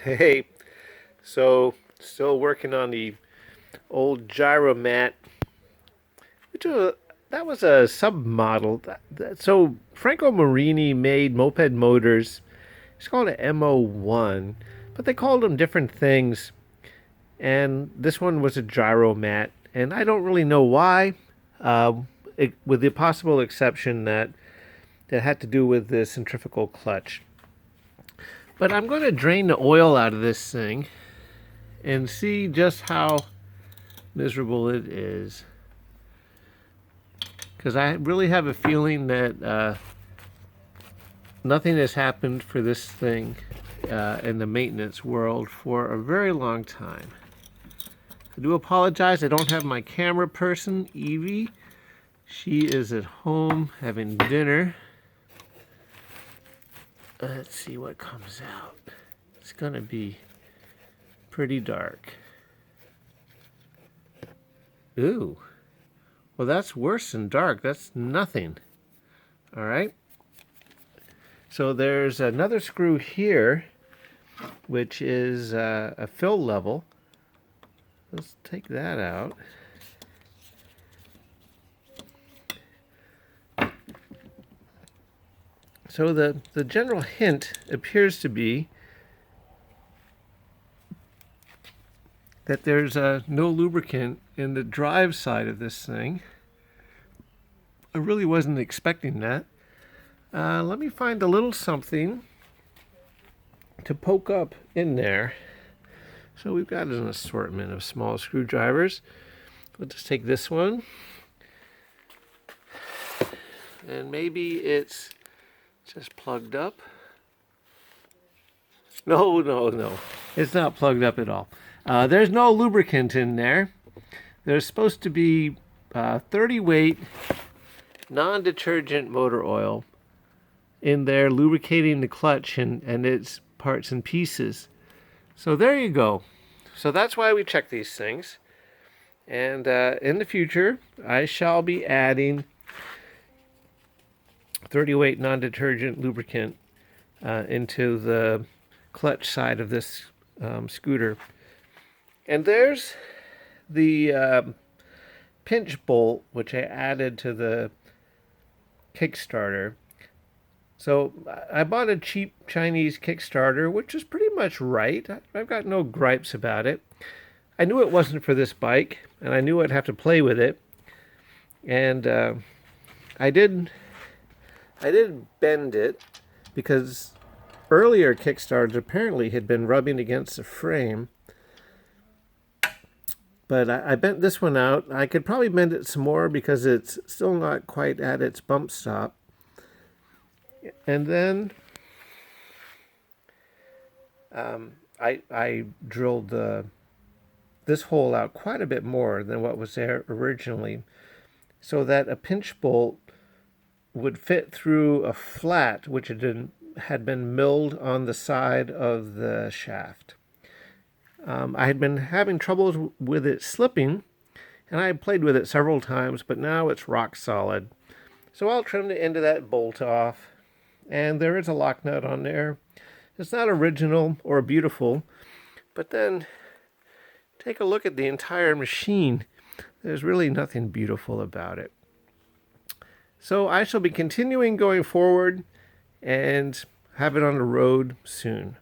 Hey, so still working on the old gyromat, which was, that was a submodel. So Franco Marini made moped motors. It's called an MO1, but they called them different things. And this one was a gyromat, and I don't really know why, with the possible exception that that had to do with the centrifugal clutch. But I'm going to drain the oil out of this thing and see just how miserable it is. Because I really have a feeling that nothing has happened for this thing in the maintenance world for a very long time. I do apologize. I don't have my camera person, Evie. She is at home having dinner. Let's see what comes out. It's going to be pretty dark. Ooh. Well, that's worse than dark. That's nothing. All right. So there's another screw here, which is a fill level. Let's take that out. So the general hint appears to be that there's no lubricant in the drive side of this thing. I really wasn't expecting that. Let me find a little something to poke up in there. So we've got an assortment of small screwdrivers. Let's just take this one. And maybe it's just plugged up. No. It's not plugged up at all. There's no lubricant in there. There's supposed to be 30 weight non-detergent motor oil in there lubricating the clutch and its parts and pieces. So there you go. So that's why we check these things. And in the future, I shall be adding 30 weight non-detergent lubricant into the clutch side of this scooter. And there's the pinch bolt, which I added to the Kickstarter. So I bought a cheap Chinese Kickstarter, which is pretty much right. I've got no gripes about it. I knew it wasn't for this bike, and I knew I'd have to play with it. And I did bend it because earlier Kickstarters apparently had been rubbing against the frame. But I bent this one out. I could probably bend it some more because it's still not quite at its bump stop. And then I drilled this hole out quite a bit more than what was there originally, so that a pinch bolt would fit through a flat which had been milled on the side of the shaft. I had been having troubles with it slipping, and I had played with it several times, but now it's rock solid. So I'll trim the end of that bolt off, and there is a lock nut on there. It's not original or beautiful, but then take a look at the entire machine. There's really nothing beautiful about it. So I shall be continuing going forward and have it on the road soon.